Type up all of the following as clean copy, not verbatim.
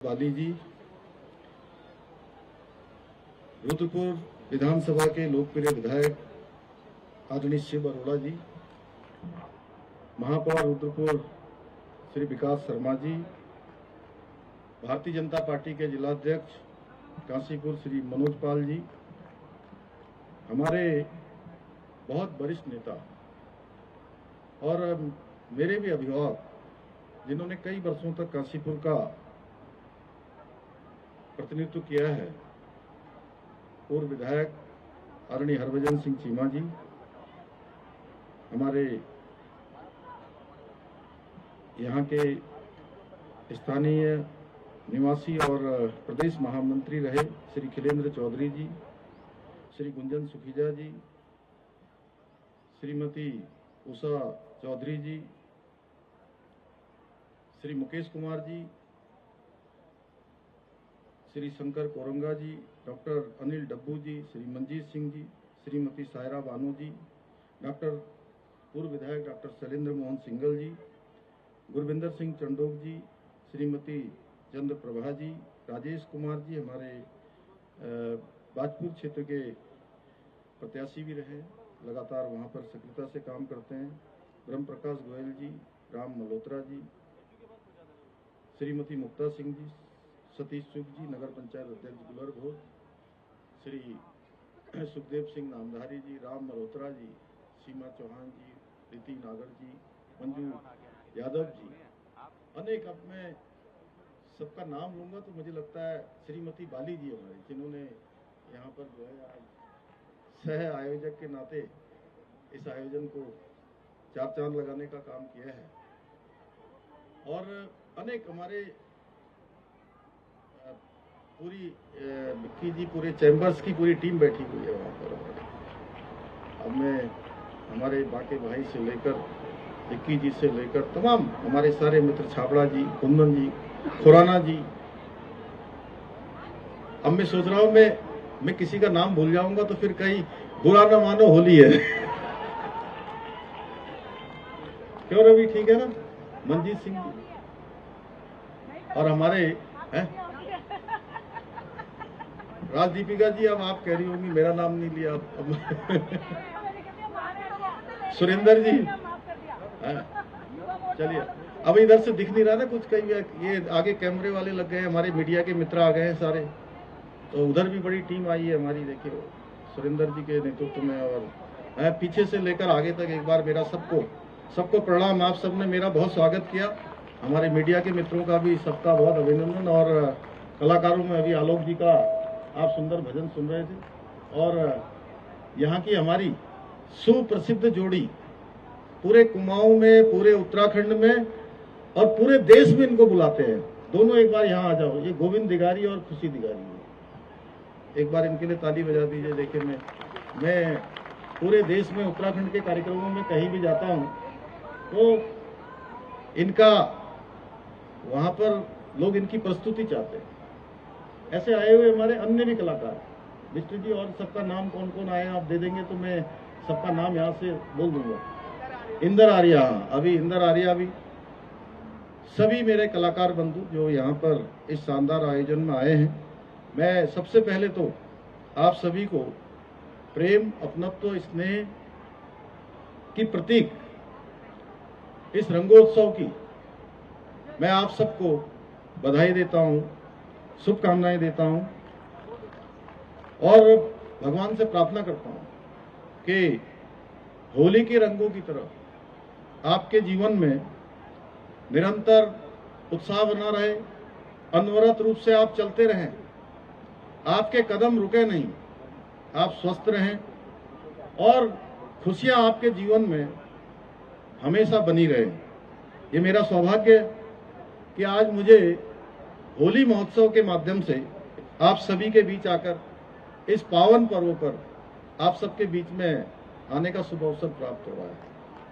बाली जी, रुद्रपुर विधानसभा के लोकप्रिय विधायक आदरणीय शिव अरोड़ा जी, महापौर रुद्रपुर श्री विकास शर्मा जी, भारतीय जनता पार्टी के जिलाध्यक्ष काशीपुर श्री मनोज पाल जी, हमारे बहुत वरिष्ठ नेता और मेरे भी अभिभावक जिन्होंने कई वर्षों तक काशीपुर का प्रतिनिधित्व किया है, पूर्व विधायक आदरणीय हरभजन सिंह चीमा जी, हमारे यहाँ के स्थानीय निवासी और प्रदेश महामंत्री रहे श्री खिलेंद्र चौधरी जी, श्री गुंजन सुखीजा जी, श्रीमती उषा चौधरी जी, श्री मुकेश कुमार जी, श्री शंकर कोरंगा जी, डॉक्टर अनिल डब्बू जी, श्री मंजीत सिंह जी, श्रीमती सायरा बानू जी, डॉक्टर पूर्व विधायक डॉक्टर शैलेंद्र मोहन सिंगल जी, गुरविंदर सिंह चंडोक जी, श्रीमती चंद्र प्रभा जी, राजेश कुमार जी हमारे बाजपुर क्षेत्र के प्रत्याशी भी रहे, लगातार वहां पर सक्रियता से काम करते हैं, ब्रह्म प्रकाश गोयल जी, राम मल्होत्रा जी, श्रीमती मुक्ता सिंह जी, सतीश चुग जी, नगर पंचायत अध्यक्ष गुलर घोष, श्री सुखदेव सिंह नामधारी जी, राम मल्होत्रा जी, सीमा चौहान जी, रीति नागर जी, मंजू यादव जी, अनेक। अब मैं सबका नाम लूंगा तो मुझे लगता है श्रीमती बाली जी हमारी, जिन्होंने यहाँ पर जो है आज सह आयोजक के नाते इस आयोजन को चार चांद लगाने का काम किया है, और अनेक हमारे पूरी विक्की जी, पूरे चैम्बर्स की पूरी टीम बैठी हुई है वहाँ पर। अब मैं हमारे बाके भाई से लेकर विक्की जी से लेकर तमाम हमारे सारे मित्र, छाबड़ा जी, कुंदन जी, खुराना जी, अब मैं सोच रहा हूँ मैं किसी का नाम भूल जाऊंगा तो फिर कहीं बुरा ना मानो, होली है। क्यों रवि, ठीक है ना? मंजीत सिंह जी और हमारे हैं राजदीपिका जी, अब आप कह रही होंगी मेरा नाम नहीं लिया अब सुरेंद्र जी, चलिए अब इधर से दिख नहीं रहा ना कुछ, कहीं ये आगे कैमरे वाले लग गए, हमारे मीडिया के मित्र आ गए हैं सारे, तो उधर भी बड़ी टीम आई है हमारी, देखिए सुरेंद्र जी के नेतृत्व में, और पीछे से लेकर आगे तक एक बार मेरा सबको प्रणाम। आप सबने मेरा बहुत स्वागत किया, हमारे मीडिया के मित्रों का भी सबका बहुत अभिनंदन, और कलाकारों में अभी आलोक जी का आप सुंदर भजन सुन रहे थे, और यहाँ की हमारी सुप्रसिद्ध जोड़ी पूरे कुमाऊं में, पूरे उत्तराखंड में और पूरे देश में इनको बुलाते हैं, दोनों एक बार यहाँ आ जाओ, ये गोविंद दिगारी और खुशी दिगारी है, एक बार इनके लिए ताली बजा दीजिए। देखिए मैं पूरे देश में उत्तराखंड के कार्यक्रमों में कहीं भी जाता हूँ तो इनका वहाँ पर लोग इनकी प्रस्तुति चाहते हैं। ऐसे आए हुए हमारे अन्य भी कलाकार, मिस्टर जी, और सबका नाम कौन कौन आए आप दे देंगे तो मैं सबका नाम यहाँ से बोल दूंगा। इंदर आर्या, अभी इंदर आर्या भी, सभी मेरे कलाकार बंधु जो यहाँ पर इस शानदार आयोजन में आए हैं, मैं सबसे पहले तो आप सभी को प्रेम, अपनत्व, स्नेह की प्रतीक इस रंगोत्सव की मैं आप सबको बधाई देता हूँ, शुभकामनाएं देता हूं, और भगवान से प्रार्थना करता हूं कि होली के रंगों की तरह आपके जीवन में निरंतर उत्साह बना रहे, अनवरत रूप से आप चलते रहें, आपके कदम रुके नहीं, आप स्वस्थ रहें, और खुशियां आपके जीवन में हमेशा बनी रहे। ये मेरा सौभाग्य है कि आज मुझे होली महोत्सव के माध्यम से आप सभी के बीच आकर इस पावन पर्व पर आप सबके बीच में आने का शुभ अवसर प्राप्त हो रहा है,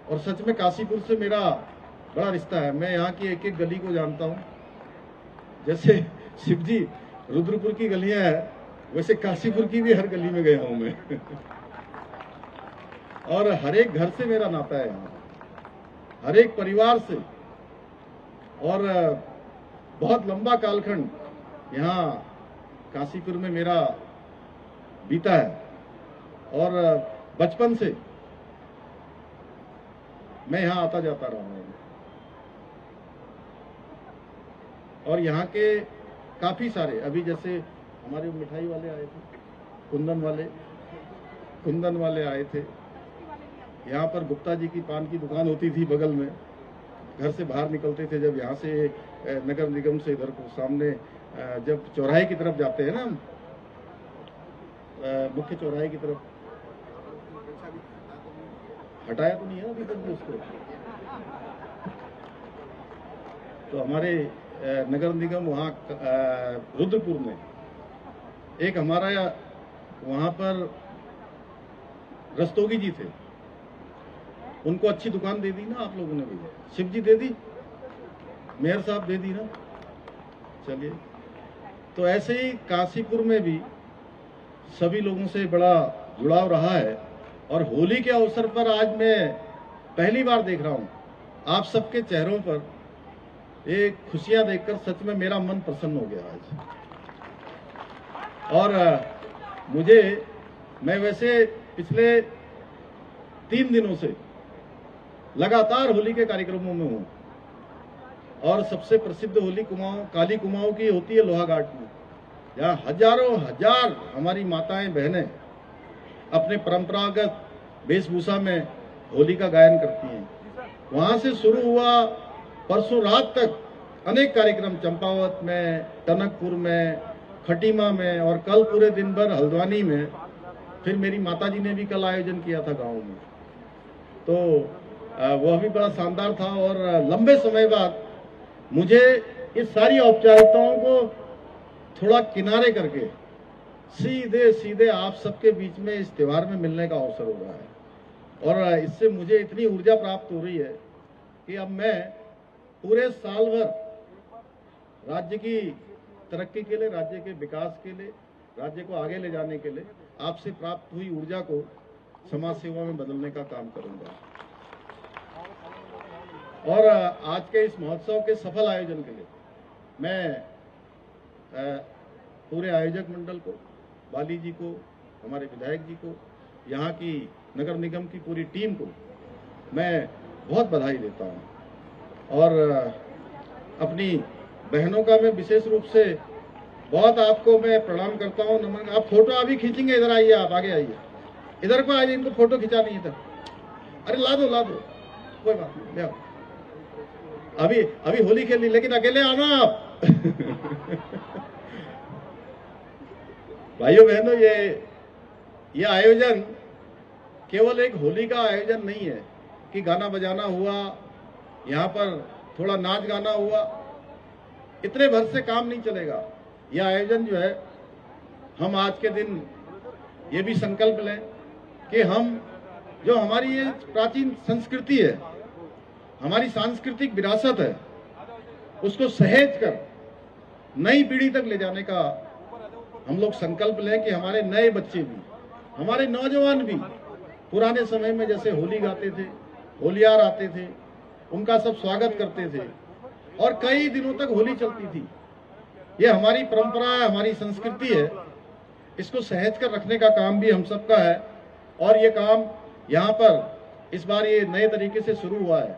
और सच में काशीपुर से मेरा बड़ा रिश्ता है। मैं यहाँ की एक एक गली को जानता हूँ, जैसे शिव जी रुद्रपुर की गलियां हैं, वैसे काशीपुर की भी हर गली में गया हूँ मैं और हर एक घर से मेरा नाता है यहाँ, हर एक परिवार से, और बहुत लंबा कालखंड यहाँ काशीपुर में मेरा बीता है और बचपन से मैं यहाँ आता जाता रहा हूँ और यहाँ के काफी सारे, अभी जैसे हमारे मिठाई वाले आए थे, कुंदन वाले आए थे। यहाँ पर गुप्ता जी की पान की दुकान होती थी बगल में, घर से बाहर निकलते थे जब यहाँ से नगर निगम से इधर को सामने जब चौराहे की तरफ जाते हैं ना, मुख्य चौराहे की तरफ, हटाया तो नहीं है अभी तक भी उसको। तो हमारे नगर निगम वहाँ रुद्रपुर में एक हमारा वहाँ पर रस्तोगी जी थे, उनको अच्छी दुकान दे दी ना आप लोगों ने भी, शिव जी दे दी, मेयर साहब दे दी ना। चलिए, तो ऐसे ही काशीपुर में भी सभी लोगों से बड़ा जुड़ाव रहा है और होली के अवसर पर आज मैं पहली बार देख रहा हूं आप सबके चेहरों पर एक खुशियां देखकर सच में मेरा मन प्रसन्न हो गया आज। और मैं वैसे पिछले 3 दिनों से लगातार होली के कार्यक्रमों में हूं और सबसे प्रसिद्ध होली काली कुमाऊं की होती है लोहाघाट में, जहां हजारों हजार हमारी माताएं बहनें अपने परंपरागत वेशभूषा में होली का गायन करती हैं। वहां से शुरू हुआ, परसों रात तक अनेक कार्यक्रम चंपावत में, टनकपुर में, खटीमा में और कल पूरे दिन भर हल्द्वानी में। फिर मेरी माताजी ने भी कल आयोजन किया था गांव में, तो वह भी बड़ा शानदार था। और लंबे समय बाद मुझे इस सारी औपचारिकताओं को थोड़ा किनारे करके सीधे सीधे आप सबके बीच में इस त्योहार में मिलने का अवसर हो रहा है और इससे मुझे इतनी ऊर्जा प्राप्त हो रही है कि अब मैं पूरे साल भर राज्य की तरक्की के लिए, राज्य के विकास के लिए, राज्य को आगे ले जाने के लिए आपसे प्राप्त हुई ऊर्जा को समाज सेवा में बदलने का काम करूंगा। और आज के इस महोत्सव के सफल आयोजन के लिए मैं पूरे आयोजक मंडल को, बाली जी को, हमारे विधायक जी को, यहाँ की नगर निगम की पूरी टीम को मैं बहुत बधाई देता हूँ और अपनी बहनों का मैं विशेष रूप से बहुत आपको मैं प्रणाम करता हूँ, नमन। आप फोटो अभी खींचेंगे, इधर आइए, आप आगे आइए, इधर को आइए, इनको फोटो खिंचानी है इधर। अरे ला दो कोई बात नहीं, ले आओ। अभी होली खेलनी, लेकिन अकेले आना आप। भाइयों बहनों, ये आयोजन केवल एक होली का आयोजन नहीं है कि गाना बजाना हुआ, यहाँ पर थोड़ा नाच गाना हुआ, इतने भर से काम नहीं चलेगा। यह आयोजन जो है, हम आज के दिन ये भी संकल्प लें कि हम जो हमारी ये प्राचीन संस्कृति है, हमारी सांस्कृतिक विरासत है, उसको सहेज कर नई पीढ़ी तक ले जाने का हम लोग संकल्प लें कि हमारे नए बच्चे भी, हमारे नौजवान भी पुराने समय में जैसे होली गाते थे, होलियार आते थे, उनका सब स्वागत करते थे और कई दिनों तक होली चलती थी। ये हमारी परंपरा है, हमारी संस्कृति है, इसको सहेज कर रखने का काम भी हम सबका है। और ये काम यहाँ पर इस बार ये नए तरीके से शुरू हुआ है,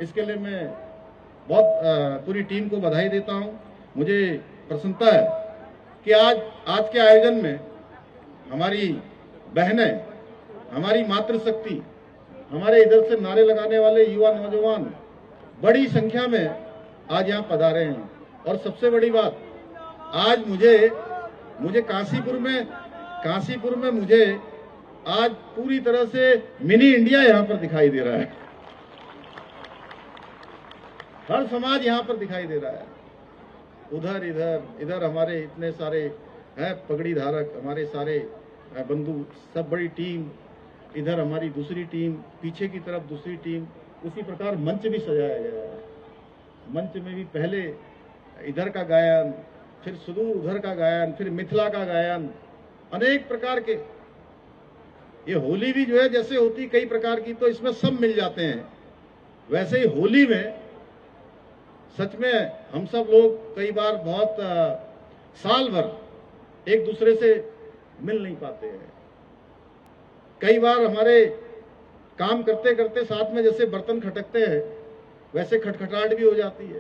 इसके लिए मैं बहुत पूरी टीम को बधाई देता हूँ। मुझे प्रसन्नता है कि आज के आयोजन में हमारी बहनें, हमारी मातृशक्ति, हमारे इधर से नारे लगाने वाले युवा नौजवान बड़ी संख्या में आज यहाँ पधारे हैं। और सबसे बड़ी बात, आज मुझे काशीपुर में मुझे आज पूरी तरह से मिनी इंडिया यहाँ पर दिखाई दे रहा है। हर समाज यहाँ पर दिखाई दे रहा है। उधर इधर हमारे इतने सारे हैं पगड़ी धारक, हमारे सारे बंधु, सब बड़ी टीम, इधर हमारी दूसरी टीम, पीछे की तरफ दूसरी टीम। उसी प्रकार मंच भी सजाया गया है। मंच में भी पहले इधर का गायन, फिर सुदूर उधर का गायन, फिर मिथिला का गायन, अनेक प्रकार के। ये होली भी जो है जैसे होती कई प्रकार की, तो इसमें सब मिल जाते हैं। वैसे ही होली में सच में हम सब लोग कई बार बहुत साल भर एक दूसरे से मिल नहीं पाते हैं। कई बार हमारे काम करते करते साथ में जैसे बर्तन खटकते हैं वैसे खटखटाहट भी हो जाती है,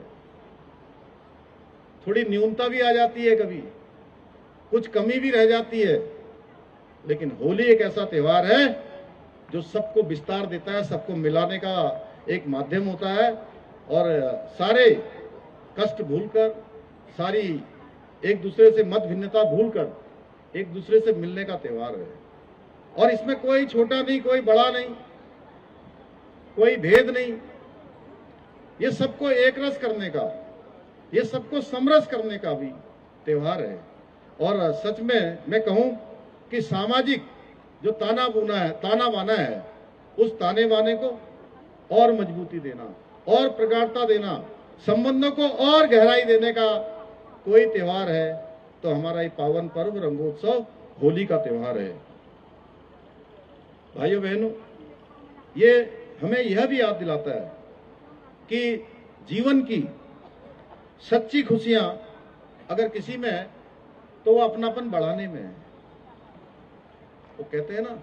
थोड़ी न्यूनता भी आ जाती है, कभी कुछ कमी भी रह जाती है। लेकिन होली एक ऐसा त्योहार है जो सबको विस्तार देता है, सबको मिलाने का एक माध्यम होता है और सारे कष्ट भूलकर, सारी एक दूसरे से मत भिन्नता भूलकर एक दूसरे से मिलने का त्योहार है। और इसमें कोई छोटा नहीं, कोई बड़ा नहीं, कोई भेद नहीं, ये सबको एक रस करने का, ये सबको समरस करने का भी त्योहार है। और सच में मैं कहूं कि सामाजिक जो ताना बाना है, उस ताने बाने को और मजबूती देना और प्रगाढ़ता देना, संबंधों को और गहराई देने का कोई त्योहार है तो हमारा ये पावन पर्व रंगोत्सव होली का त्योहार है। भाइयों बहनों, ये हमें यह भी याद दिलाता है कि जीवन की सच्ची खुशियां अगर किसी में है तो वो अपनापन बढ़ाने में है। वो कहते हैं ना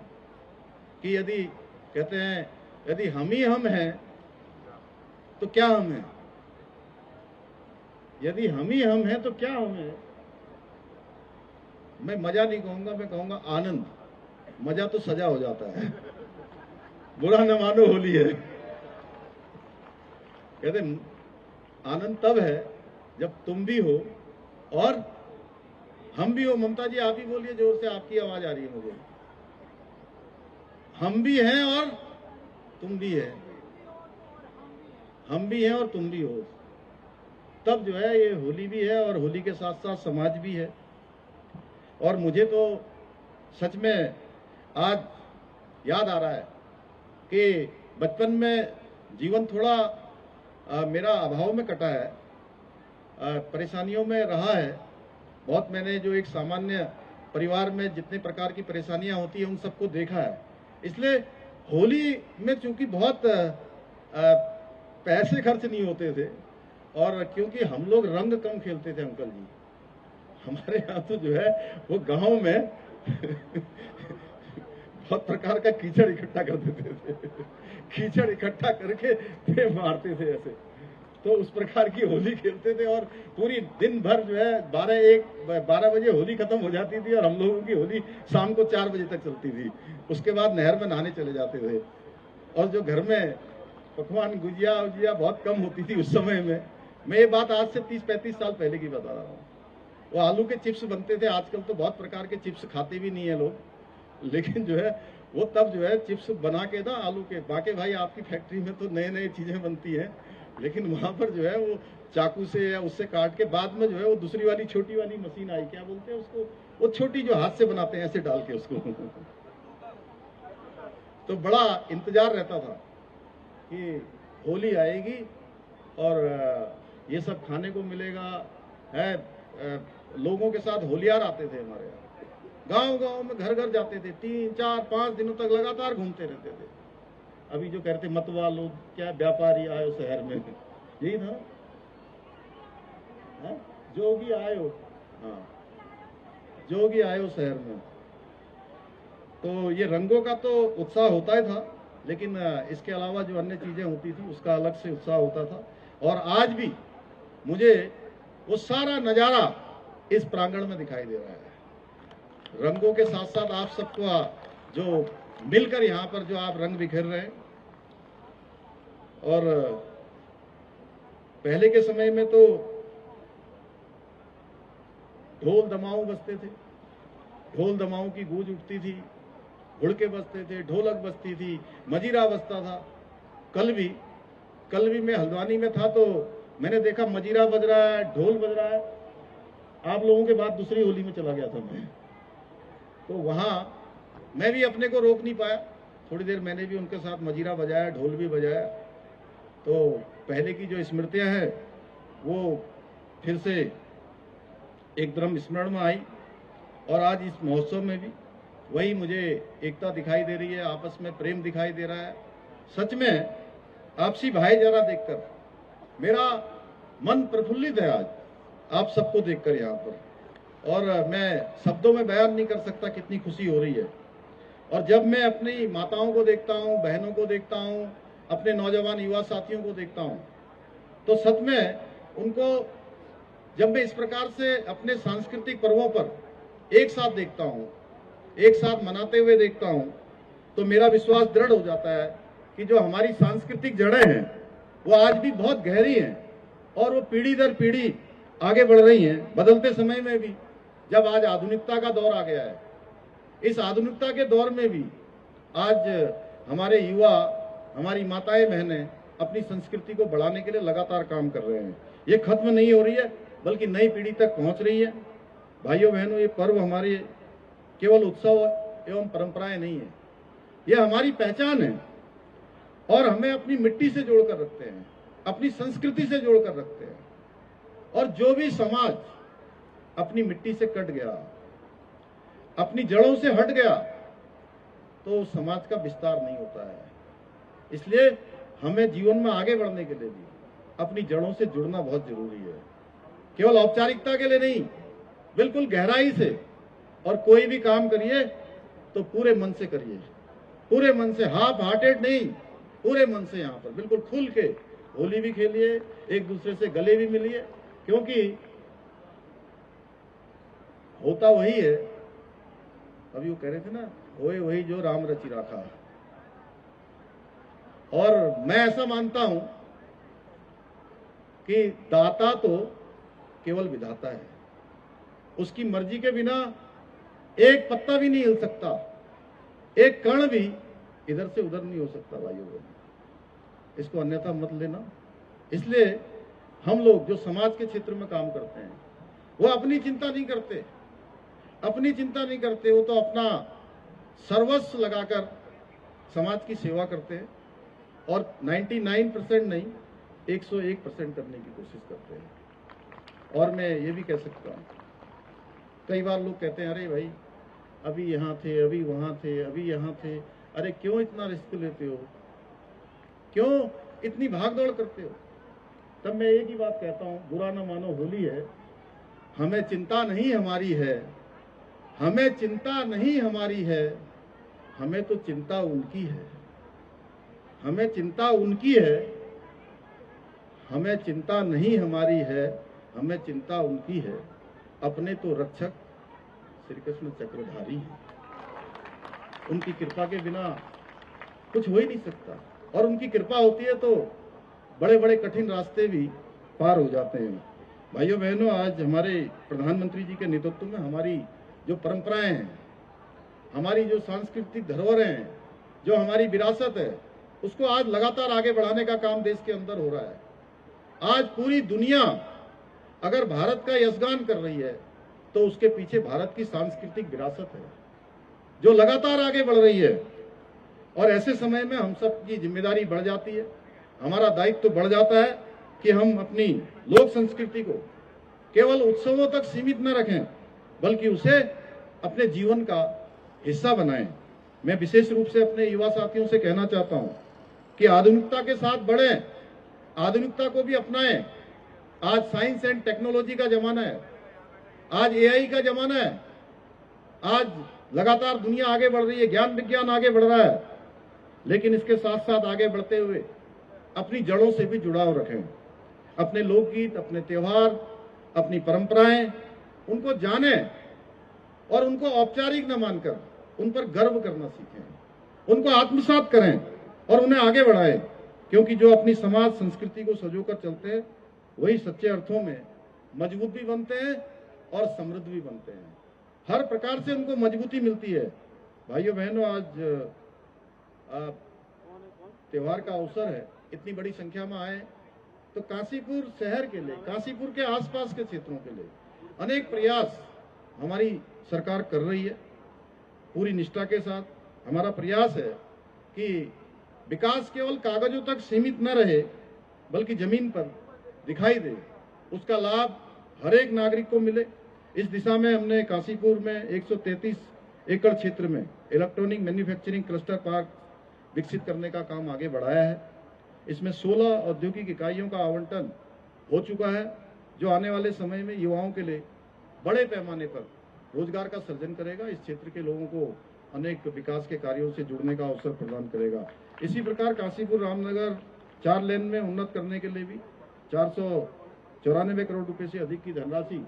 कि यदि हम ही हम हैं तो क्या हम हैं, यदि हम ही हम हैं तो क्या हम हैं। मैं मजा नहीं कहूंगा, मैं कहूंगा आनंद। मजा तो सजा हो जाता है, बुरा न मानो होली है। कहते आनंद तब है जब तुम भी हो और हम भी हो। ममता जी आप ही बोलिए जोर से, आपकी आवाज आ रही है मुझे। हम भी हैं और तुम भी है, हम भी हैं और तुम भी हो, तब जो है ये होली भी है और होली के साथ साथ समाज भी है। और मुझे तो सच में आज याद आ रहा है कि बचपन में जीवन थोड़ा मेरा अभाव में कटा है, परेशानियों में रहा है बहुत। मैंने जो एक सामान्य परिवार में जितने प्रकार की परेशानियां होती हैं उन सबको देखा है। इसलिए होली में चूंकि बहुत पैसे खर्च नहीं होते थे और क्योंकि हम लोग रंग कम खेलते थे अंकल जी, हमारे यहाँ तो जो है वो गांव में बहुत प्रकार का कीचड़ इकट्ठा कर देते थे, कीचड़ इकट्ठा करके फिर मारते थे ऐसे। तो उस प्रकार की होली खेलते थे और पूरी दिन भर जो है 12 बजे होली खत्म हो जाती थी और हम लोगों की होली शाम को 4 बजे तक चलती थी। उसके बाद नहर में नहाने चले जाते थे। और जो घर में पकवान गुजिया उजिया बहुत कम होती थी उस समय में, मैं ये बात आज से 30-35 साल पहले की बता रहा हूँ। वो आलू के चिप्स बनते थे, आजकल तो बहुत प्रकार के चिप्स खाते भी नहीं है लोग, लेकिन जो है वो तब जो है चिप्स बना के ना आलू के, बाकी भाई आपकी फैक्ट्री में तो नए नए चीजें बनती हैं, लेकिन वहां पर जो है वो चाकू से या उससे काट के बाद में जो है वो दूसरी वाली छोटी वाली मशीन आई, क्या बोलते हैं उसको, वो छोटी जो हाथ से बनाते हैं ऐसे डाल के उसको तो बड़ा इंतजार रहता था कि होली आएगी और ये सब खाने को मिलेगा है। लोगों के साथ होलियार आते थे हमारे यहाँ, गांव गांव में घर घर जाते थे, 3-4-5 दिनों तक लगातार घूमते रहते थे। अभी जो कहते मतवा लोग क्या व्यापारी आयो शहर में, यही था ना, जोगी आयो, हाँ जोगी आयो शहर में। तो ये रंगों का तो उत्साह होता ही था, लेकिन इसके अलावा जो अन्य चीजें होती थी उसका अलग से उत्साह होता था। और आज भी मुझे वो सारा नजारा इस प्रांगण में दिखाई दे रहा है। रंगों के साथ साथ आप सबको जो मिलकर यहाँ पर जो आप रंग बिखेर रहे हैं। और पहले के समय में तो ढोल दमाऊ बजते थे, ढोल दमाऊ की गूंज उठती थी, हुड़के बजते थे, ढोलक बजती थी, मजीरा बजता था। कल भी मैं हल्द्वानी में था तो मैंने देखा मजीरा बज रहा है, ढोल बज रहा है। आप लोगों के बाद दूसरी होली में चला गया था मैं, तो वहां मैं भी अपने को रोक नहीं पाया, थोड़ी देर मैंने भी उनके साथ मजीरा बजाया, ढोल भी बजाया। तो पहले की जो स्मृतियां हैं वो फिर से एकदम स्मरण में आई। और आज इस महोत्सव में भी वही मुझे एकता दिखाई दे रही है, आपस में प्रेम दिखाई दे रहा है। सच में आपसी भाईचारा देखकर मेरा मन प्रफुल्लित है आज, आप सबको देखकर यहाँ पर। और मैं शब्दों में बयान नहीं कर सकता कितनी खुशी हो रही है। और जब मैं अपनी माताओं को देखता हूँ, बहनों को देखता हूँ, अपने नौजवान युवा साथियों को देखता हूँ, तो सच में उनको जब मैं इस प्रकार से अपने सांस्कृतिक पर्वों पर एक साथ देखता हूँ, एक साथ मनाते हुए देखता हूँ, तो मेरा विश्वास दृढ़ हो जाता है कि जो हमारी सांस्कृतिक जड़ें हैं वो आज भी बहुत गहरी हैं और वो पीढ़ी दर पीढ़ी आगे बढ़ रही हैं। बदलते समय में भी, जब आज आधुनिकता का दौर आ गया है, इस आधुनिकता के दौर में भी आज हमारे युवा, हमारी माताएं बहनें अपनी संस्कृति को बढ़ाने के लिए लगातार काम कर रहे हैं। ये खत्म नहीं हो रही है, बल्कि नई पीढ़ी तक पहुंच रही है। भाइयों बहनों, ये पर्व हमारे केवल उत्सव एवं परंपराएं नहीं है, ये हमारी पहचान है और हमें अपनी मिट्टी से जोड़कर रखते हैं, अपनी संस्कृति से जोड़कर रखते हैं। और जो भी समाज अपनी मिट्टी से कट गया, अपनी जड़ों से हट गया, तो समाज का विस्तार नहीं होता है। इसलिए हमें जीवन में आगे बढ़ने के लिए भी अपनी जड़ों से जुड़ना बहुत जरूरी है। केवल औपचारिकता के लिए नहीं, बिल्कुल गहराई से। और कोई भी काम करिए तो पूरे मन से करिए, पूरे मन से, हाफ हार्टेड नहीं, पूरे मन से। यहाँ पर बिल्कुल खुल के होली भी खेलिए, एक दूसरे से गले भी मिलिए, क्योंकि होता वही है। अभी वो कह रहे थे ना, होए वही जो राम रचि राखा। और मैं ऐसा मानता हूं कि दाता तो केवल विधाता है, उसकी मर्जी के बिना एक पत्ता भी नहीं हिल सकता, एक कण भी इधर से उधर नहीं हो सकता। भाइयों बहनों, इसको अन्यथा मत लेना। इसलिए हम लोग जो समाज के क्षेत्र में काम करते हैं, वो अपनी चिंता नहीं करते, अपनी चिंता नहीं करते। वो तो अपना सर्वस्व लगाकर समाज की सेवा करते हैं और 99% नहीं, 101% करने की कोशिश करते हैं। और मैं ये भी कह सकता हूँ, कई बार लोग कहते हैं, अरे भाई अभी यहाँ थे, अभी वहाँ थे, अभी यहाँ थे, अरे क्यों इतना रिस्क लेते हो, क्यों इतनी भागदौड़ करते हो। तब मैं एक ही बात कहता हूँ, बुरा न मानो, होली है, हमें चिंता नहीं हमारी है, हमें चिंता नहीं हमारी है, हमें तो चिंता उनकी है, हमें चिंता उनकी है, हमें चिंता नहीं हमारी है, हमें चिंता उनकी है, अपने तो रक्षक श्री कृष्ण चक्रधारी हैं। उनकी कृपा के बिना कुछ हो ही नहीं सकता, और उनकी कृपा होती है तो बड़े बड़े कठिन रास्ते भी पार हो जाते हैं। भाइयों बहनों, आज हमारे प्रधानमंत्री जी के नेतृत्व में हमारी जो परंपराएं हैं, हमारी जो सांस्कृतिक धरोहर हैं, जो हमारी विरासत है, उसको आज लगातार आगे बढ़ाने का काम देश के अंदर हो रहा है। आज पूरी दुनिया अगर भारत का यशगान कर रही है तो उसके पीछे भारत की सांस्कृतिक विरासत है जो लगातार आगे बढ़ रही है। और ऐसे समय में हम सब की जिम्मेदारी बढ़ जाती है, हमारा दायित्व तो बढ़ जाता है कि हम अपनी लोक संस्कृति को केवल उत्सवों तक सीमित न रखें, बल्कि उसे अपने जीवन का हिस्सा बनाएं। मैं विशेष रूप से अपने युवा साथियों से कहना चाहता हूं कि आधुनिकता के साथ बढ़ें, आधुनिकता को भी अपनाएं। आज साइंस एंड टेक्नोलॉजी का जमाना है, आज एआई का जमाना है, आज लगातार दुनिया आगे बढ़ रही है, ज्ञान विज्ञान आगे बढ़ रहा है, लेकिन इसके साथ साथ आगे बढ़ते हुए अपनी जड़ों से भी जुड़ाव रखें। अपने लोकगीत, अपने त्योहार, अपनी परंपराएं, उनको जानें और उनको औपचारिक न मानकर उन पर गर्व करना सीखें, उनको आत्मसात करें और उन्हें आगे बढ़ाएं। क्योंकि जो अपनी समाज संस्कृति को संजोकर चलते हैं, वही सच्चे अर्थों में मजबूत भी बनते हैं और समृद्ध भी बनते हैं। हर प्रकार से उनको मजबूती मिलती है। भाइयों बहनों, आज त्योहार का अवसर है, इतनी बड़ी संख्या में आए, तो काशीपुर शहर के लिए, काशीपुर के आसपास के क्षेत्रों के लिए अनेक प्रयास हमारी सरकार कर रही है। पूरी निष्ठा के साथ हमारा प्रयास है कि विकास केवल कागजों तक सीमित न रहे, बल्कि जमीन पर दिखाई दे, उसका लाभ हर एक नागरिक को मिले। इस दिशा में हमने काशीपुर में 133 एकड़ क्षेत्र में इलेक्ट्रॉनिक मैन्युफैक्चरिंग क्लस्टर पार्क विकसित करने का काम आगे बढ़ाया है। इसमें 16 औद्योगिक इकाइयों का आवंटन हो चुका है, जो आने वाले समय में युवाओं के लिए बड़े पैमाने पर रोजगार का सृजन करेगा, इस क्षेत्र के लोगों को अनेक विकास के कार्यों से जुड़ने का अवसर प्रदान करेगा। इसी प्रकार काशीपुर रामनगर 4 लेन में उन्नत करने के लिए भी 494 करोड़ रुपए से अधिक की धनराशि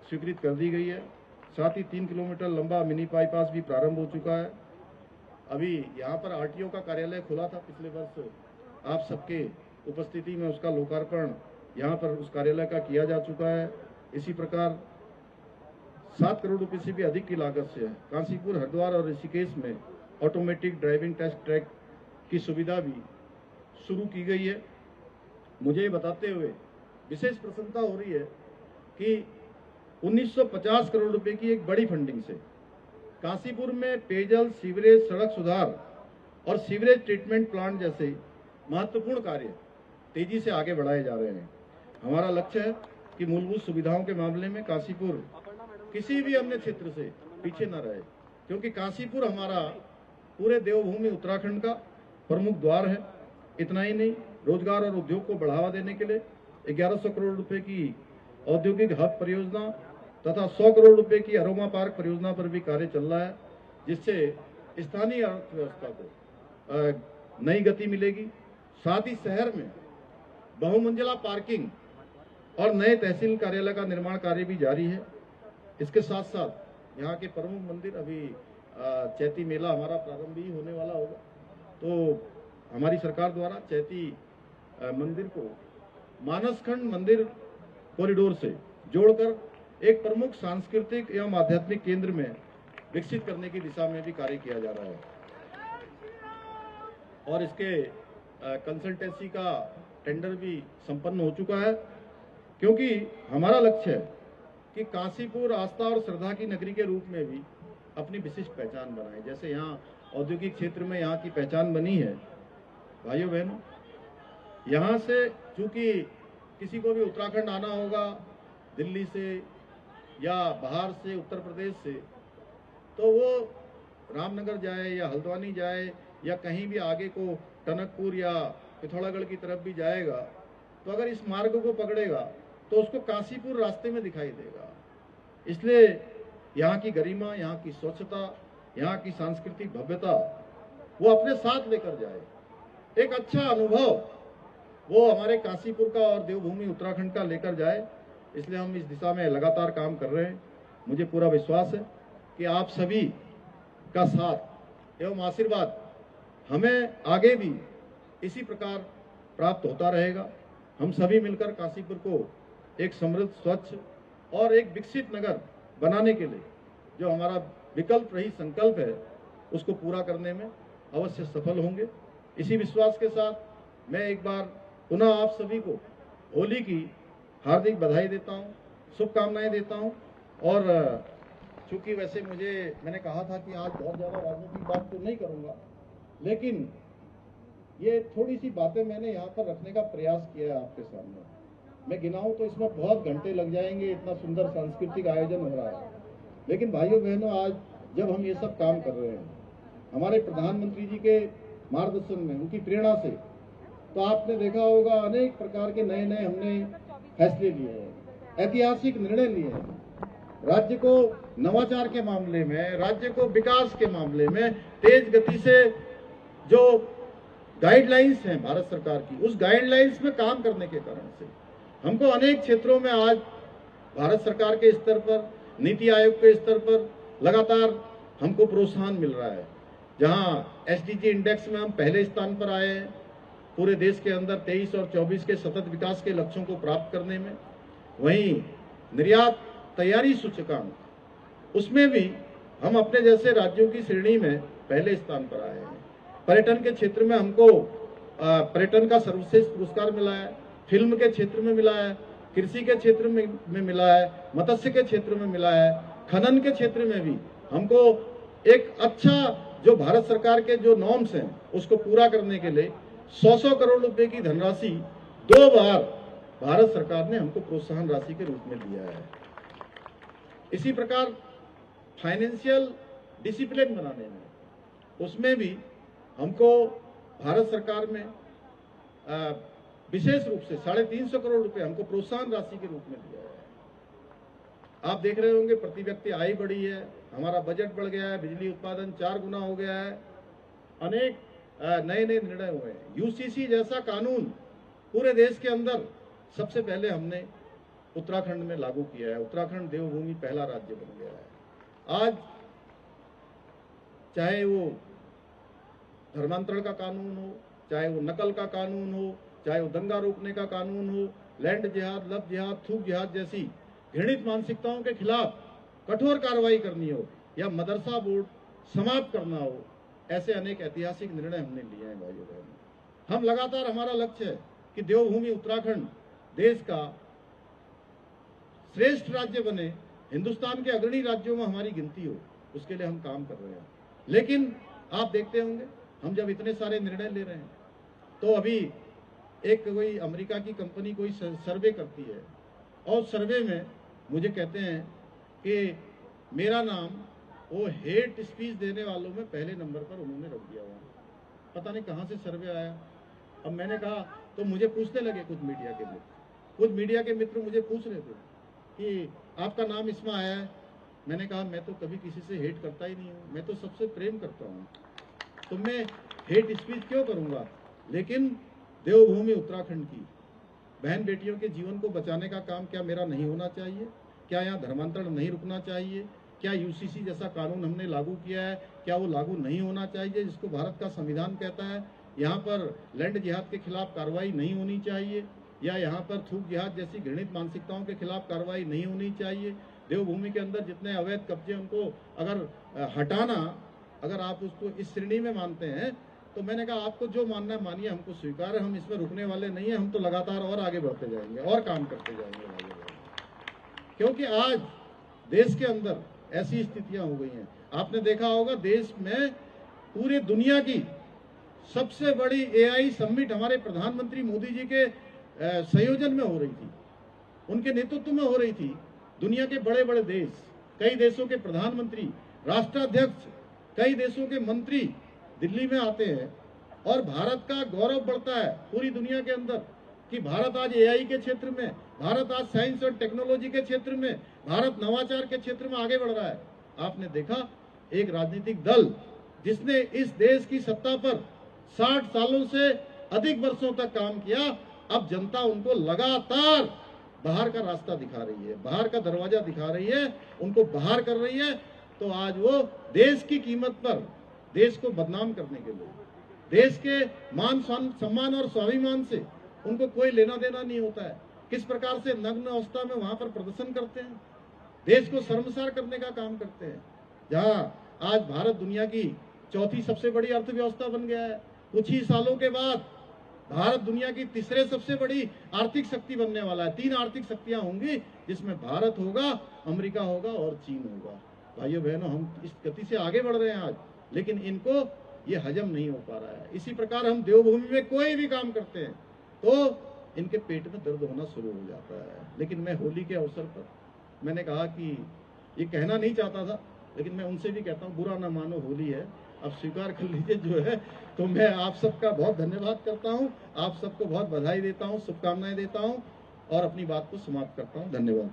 स्वीकृत कर दी गई है। साथ ही 3 किलोमीटर लंबा मिनी बाईपास भी प्रारंभ हो चुका है। अभी यहाँ पर आरटीओ का कार्यालय खुला था पिछले वर्ष, आप सबके उपस्थिति में उसका लोकार्पण यहाँ पर उस कार्यालय का किया जा चुका है। इसी प्रकार 7 करोड़ रुपए से भी अधिक की लागत से काशीपुर, हरिद्वार और ऋषिकेश में ऑटोमेटिक ड्राइविंग टेस्ट ट्रैक की सुविधा भी शुरू की गई है। मुझे ये बताते हुए विशेष प्रसन्नता हो रही है कि 1950 करोड़ रुपए की एक बड़ी फंडिंग से काशीपुर में पेयजल, सीवरेज, सड़क सुधार और सीवरेज ट्रीटमेंट प्लांट जैसे महत्वपूर्ण कार्य तेजी से आगे बढ़ाए जा रहे हैं। हमारा लक्ष्य है कि मूलभूत सुविधाओं के मामले में काशीपुर किसी भी अन्य क्षेत्र से पीछे न रहे, क्योंकि काशीपुर हमारा पूरे देवभूमि उत्तराखंड का प्रमुख द्वार है। इतना ही नहीं, रोजगार और उद्योग को बढ़ावा देने के लिए 1100 करोड़ रुपए की औद्योगिक हब परियोजना तथा 100 करोड़ रुपए की अरोमा पार्क परियोजना पर भी कार्य चल रहा है, जिससे स्थानीय अर्थव्यवस्था को नई गति मिलेगी। साथ ही शहर में बहुमंजिला पार्किंग और नए तहसील कार्यालय का निर्माण कार्य भी जारी है। इसके साथ साथ यहाँ के प्रमुख मंदिर, अभी चैती मेला हमारा प्रारंभ ही होने वाला होगा, तो हमारी सरकार द्वारा चैती मंदिर को मानसखंड मंदिर कॉरिडोर से जोड़कर एक प्रमुख सांस्कृतिक एवं आध्यात्मिक केंद्र में विकसित करने की दिशा में भी कार्य किया जा रहा है। और इसके कंसल्टेंसी का टेंडर भी संपन्न हो चुका है, क्योंकि हमारा लक्ष्य है कि काशीपुर आस्था और श्रद्धा की नगरी के रूप में भी अपनी विशिष्ट पहचान बनाए। जैसे यहाँ औद्योगिक क्षेत्र में यहाँ की पहचान बनी है। भाइयों बहनों, यहाँ से चूंकि किसी को भी उत्तराखंड आना होगा दिल्ली से या बाहर से, उत्तर प्रदेश से, तो वो रामनगर जाए या हल्द्वानी जाए या कहीं भी आगे को टनकपुर या पिथौरागढ़ की तरफ भी जाएगा, तो अगर इस मार्ग को पकड़ेगा तो उसको काशीपुर रास्ते में दिखाई देगा। इसलिए यहाँ की गरिमा, यहाँ की स्वच्छता, यहाँ की सांस्कृतिक भव्यता वो अपने साथ लेकर जाए, एक अच्छा अनुभव वो हमारे काशीपुर का और देवभूमि उत्तराखंड का लेकर जाए। इसलिए हम इस दिशा में लगातार काम कर रहे हैं। मुझे पूरा विश्वास है कि आप सभी का साथ एवं आशीर्वाद हमें आगे भी इसी प्रकार प्राप्त होता रहेगा। हम सभी मिलकर काशीपुर को एक समृद्ध, स्वच्छ और एक विकसित नगर बनाने के लिए जो हमारा विकल्प रही संकल्प है, उसको पूरा करने में अवश्य सफल होंगे। इसी विश्वास के साथ मैं एक बार पुनः आप सभी को होली की हार्दिक बधाई देता हूं, शुभकामनाएं देता हूं। और चूंकि वैसे मैंने कहा था कि आज बहुत ज़्यादा राजनीतिक बात तो नहीं करूंगा, लेकिन ये थोड़ी सी बातें मैंने यहाँ पर रखने का प्रयास किया है आपके सामने। मैं गिनाऊं तो इसमें बहुत घंटे लग जाएंगे, इतना सुंदर सांस्कृतिक आयोजन हो रहा है। लेकिन भाइयों बहनों, आज जब हम ये सब काम कर रहे हैं हमारे प्रधानमंत्री जी के मार्गदर्शन में, उनकी प्रेरणा से, तो आपने देखा होगा अनेक प्रकार के नए नए हमने फैसले लिए हैं, ऐतिहासिक निर्णय लिए हैं। राज्य को नवाचार के मामले में, राज्य को विकास के मामले में तेज गति से जो गाइडलाइंस हैं भारत सरकार की, उस गाइडलाइंस में काम करने के कारण से हमको अनेक क्षेत्रों में आज भारत सरकार के स्तर पर, नीति आयोग के स्तर पर लगातार हमको प्रोत्साहन मिल रहा है। जहां एसडीजी इंडेक्स में हम पहले स्थान पर आए हैं पूरे देश के अंदर 23 और 24 के सतत विकास के लक्ष्यों को प्राप्त करने में, वहीं निर्यात तैयारी सूचकांक उसमें भी हम अपने जैसे राज्यों की श्रेणी में पहले स्थान पर आए हैं। पर्यटन के क्षेत्र में हमको पर्यटन का सर्वश्रेष्ठ पुरस्कार मिला है, फिल्म के क्षेत्र में मिला है, कृषि के क्षेत्र में मिला है, मत्स्य के क्षेत्र में मिला है, खनन के क्षेत्र में भी हमको एक अच्छा जो भारत सरकार के जो नॉर्म्स हैं उसको पूरा करने के लिए 100 करोड़ रुपए की धनराशि 2 बार भारत सरकार ने हमको प्रोत्साहन राशि के रूप में दिया है। इसी प्रकार फाइनेंशियल डिसिप्लिन बनाने में, उसमें भी हमको भारत सरकार में विशेष रूप से 350 करोड़ रुपए हमको प्रोत्साहन राशि के रूप में दिया है। आप देख रहे होंगे प्रति व्यक्ति आय बढ़ी है, हमारा बजट बढ़ गया है, बिजली उत्पादन 4 गुना हो गया है, अनेक नए नए निर्णय हुए हैं। यूसीसी जैसा कानून पूरे देश के अंदर सबसे पहले हमने उत्तराखंड में लागू किया है। उत्तराखंड देवभूमि पहला राज्य बन गया है। आज चाहे वो धर्मांतरण का कानून हो, चाहे वो नकल का कानून हो, चाहे वो दंगा रोकने का कानून हो, लैंड जिहाद, लव जिहाद, थूक जिहाद जैसी घृणित मानसिकताओं के खिलाफ कठोर कार्रवाई करनी हो या मदरसा बोर्ड समाप्त करना हो, ऐसे अनेक ऐतिहासिक निर्णय हमने लिए हैं भाइयों बहनों। हम लगातार, हमारा लक्ष्य है कि देवभूमि उत्तराखंड देश का श्रेष्ठ राज्य बने, हिंदुस्तान के अग्रणी राज्यों में हमारी गिनती हो, उसके लिए हम काम कर रहे हैं। लेकिन आप देखते होंगे हम जब इतने सारे निर्णय ले रहे हैं तो अभी एक कोई अमेरिका की कंपनी कोई सर्वे करती है और सर्वे में मुझे कहते हैं कि मेरा नाम वो हेट स्पीच देने वालों में पहले नंबर पर उन्होंने रख दिया हुआ। पता नहीं कहाँ से सर्वे आया। अब मैंने कहा, तो मुझे पूछने लगे कुछ मीडिया के मित्र मुझे पूछ रहे थे कि आपका नाम इसमें आया है। मैंने कहा मैं तो कभी किसी से हेट करता ही नहीं हूँ, मैं तो सबसे प्रेम करता हूँ, तो मैं हेट स्पीच क्यों करूँगा। लेकिन देवभूमि उत्तराखंड की बहन बेटियों के जीवन को बचाने का काम क्या मेरा नहीं होना चाहिए? क्या यहाँ धर्मांतरण नहीं रुकना चाहिए? क्या यूसीसी जैसा कानून हमने लागू किया है, क्या वो लागू नहीं होना चाहिए जिसको भारत का संविधान कहता है? यहाँ पर लैंड जिहाद के खिलाफ कार्रवाई नहीं होनी चाहिए, या यहाँ पर थूक जिहाद जैसी घृणित मानसिकताओं के खिलाफ कार्रवाई नहीं होनी चाहिए? देवभूमि के अंदर जितने अवैध कब्जे उनको अगर हटाना, अगर आप उसको इस श्रेणी में मानते हैं तो मैंने कहा आपको जो मानना है मानिए, हमको स्वीकार है, हम इसमें रुकने वाले नहीं है। हम तो लगातार और आगे बढ़ते जाएंगे और काम करते जाएंगे भाई, क्योंकि आज देश के अंदर ऐसी स्थितियां हो गई हैं। आपने देखा होगा देश में पूरे दुनिया की सबसे बड़ी एआई समिट हमारे प्रधानमंत्री मोदी जी के संयोजन में हो रही थी, उनके नेतृत्व में हो रही थी। दुनिया के बड़े बड़े देश, कई देशों के प्रधानमंत्री, राष्ट्राध्यक्ष, कई देशों के मंत्री दिल्ली में आते हैं और भारत का गौरव बढ़ता है पूरी दुनिया के अंदर कि भारत आज एआई के क्षेत्र में, भारत आज साइंस और टेक्नोलॉजी के क्षेत्र में, भारत नवाचार के क्षेत्र में आगे बढ़ रहा है। आपने देखा एक राजनीतिक दल जिसने इस देश की सत्ता पर 60 सालों से अधिक वर्षों तक काम किया, अब जनता उनको लगातार बाहर का रास्ता दिखा रही है, बाहर का दरवाजा दिखा रही है, उनको बाहर कर रही है। तो आज वो देश की कीमत पर, देश को बदनाम करने के लिए, देश के मान सम्मान और स्वाभिमान से उनको कोई लेना देना नहीं होता है। किस प्रकार से नग्न अवस्था में वहां पर प्रदर्शन करते हैं, देश को शर्मसार करने का काम करते हैं। जहां आज भारत दुनिया की चौथी सबसे बड़ी अर्थव्यवस्था बन गया है, कुछ ही सालों के बाद भारत दुनिया की तीसरे सबसे बड़ी आर्थिक शक्ति बनने वाला है। 3 आर्थिक शक्तियां होंगी जिसमें भारत होगा, अमेरिका होगा और चीन होगा। भाइयों बहनों, हम इस गति से आगे बढ़ रहे हैं आज, लेकिन इनको ये हजम नहीं हो पा रहा है। इसी प्रकार हम देवभूमि में कोई भी काम करते हैं तो इनके पेट में दर्द होना शुरू हो जाता है। लेकिन मैं होली के अवसर पर मैंने कहा कि ये कहना नहीं चाहता था, लेकिन मैं उनसे भी कहता हूँ बुरा ना मानो, होली है, अब स्वीकार कर लीजिए जो है। तो मैं आप सबका बहुत धन्यवाद करता हूँ, आप सबको बहुत बधाई देता हूँ, शुभकामनाएं देता हूँ और अपनी बात को समाप्त करता हूँ। धन्यवाद।